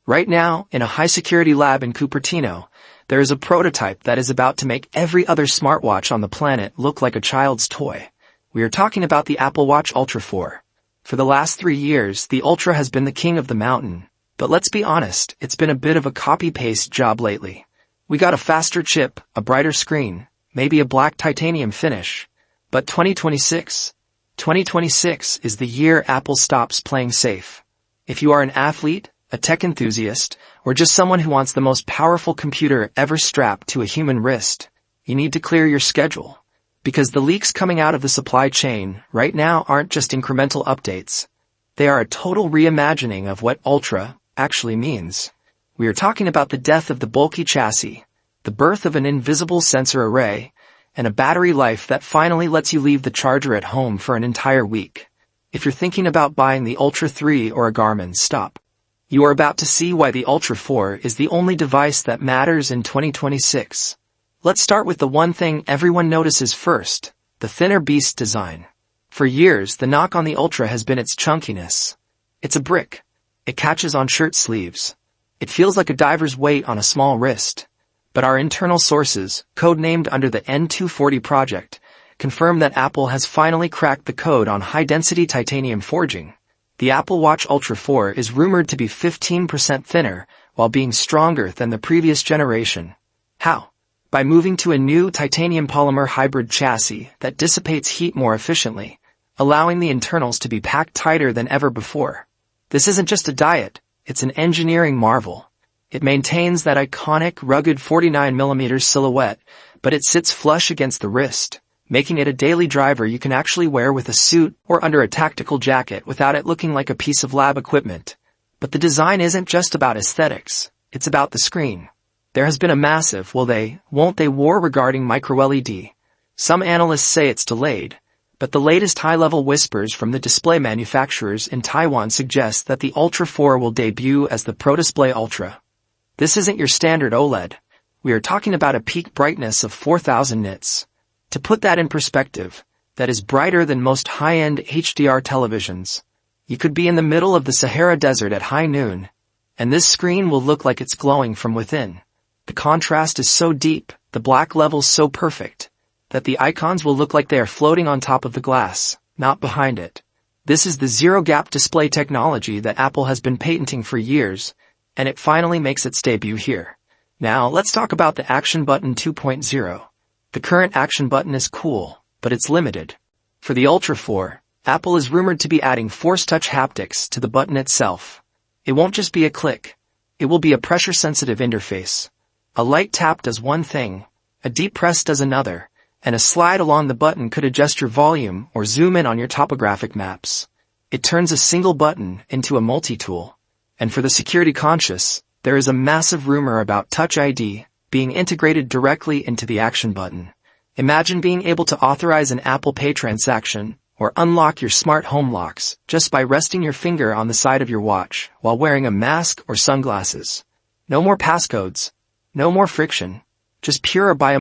Right now, in a high-security lab in Cupertino, there is a prototype that is about to make every other smartwatch on the planet look like a child's toy. We are talking about the Apple Watch Ultra 4. For the last 3 years, the Ultra has been the king of the mountain. But let's be honest, it's been a bit of a copy-paste job lately. We got a faster chip, a brighter screen, maybe a black titanium finish. But 2026 is the year Apple stops playing safe. If you are an athlete, a tech enthusiast, or just someone who wants the most powerful computer ever strapped to a human wrist, you need to clear your schedule. Because the leaks coming out of the supply chain right now aren't just incremental updates. They are a total reimagining of what Ultra actually means. We are talking about the death of the bulky chassis, the birth of an invisible sensor array, and a battery life that finally lets you leave the charger at home for an entire week. If you're thinking about buying the Ultra 3 or a Garmin, stop. You are about to see why the Ultra 4 is the only device that matters in 2026. Let's start with the one thing everyone notices first, the thinner beast design. For years, the knock on the Ultra has been its chunkiness. It's a brick. It catches on shirt sleeves. It feels like a diver's weight on a small wrist. But our internal sources, codenamed under the N240 project, confirm that Apple has finally cracked the code on high-density titanium forging. The Apple Watch Ultra 4 is rumored to be 15% thinner while being stronger than the previous generation. How? By moving to a new titanium polymer hybrid chassis that dissipates heat more efficiently, allowing the internals to be packed tighter than ever before. This isn't just a diet, it's an engineering marvel. It maintains that iconic, rugged 49mm silhouette, but it sits flush against the wrist, making it a daily driver you can actually wear with a suit or under a tactical jacket without it looking like a piece of lab equipment. But the design isn't just about aesthetics, it's about the screen. There has been a massive will they, won't they war regarding micro-LED. Some analysts say it's delayed, but the latest high-level whispers from the display manufacturers in Taiwan suggest that the Ultra 4 will debut as the Pro Display Ultra. This isn't your standard OLED. We are talking about a peak brightness of 4000 nits. To put that in perspective, that is brighter than most high-end HDR televisions. You could be in the middle of the Sahara Desert at high noon, and this screen will look like it's glowing from within. The contrast is so deep, the black levels so perfect, that the icons will look like they are floating on top of the glass, not behind it. This is the zero-gap display technology that Apple has been patenting for years, and it finally makes its debut here. Now, let's talk about the Action Button 2.0. The current Action Button is cool, but it's limited. For the Ultra 4, Apple is rumored to be adding Force Touch haptics to the button itself. It won't just be a click. It will be a pressure-sensitive interface. A light tap does one thing, a deep press does another, and a slide along the button could adjust your volume or zoom in on your topographic maps. It turns a single button into a multi-tool. And for the security-conscious, there is a massive rumor about Touch ID being integrated directly into the Action Button. Imagine being able to authorize an Apple Pay transaction or unlock your smart home locks just by resting your finger on the side of your watch while wearing a mask or sunglasses. No more passcodes. No more friction. Just pure bio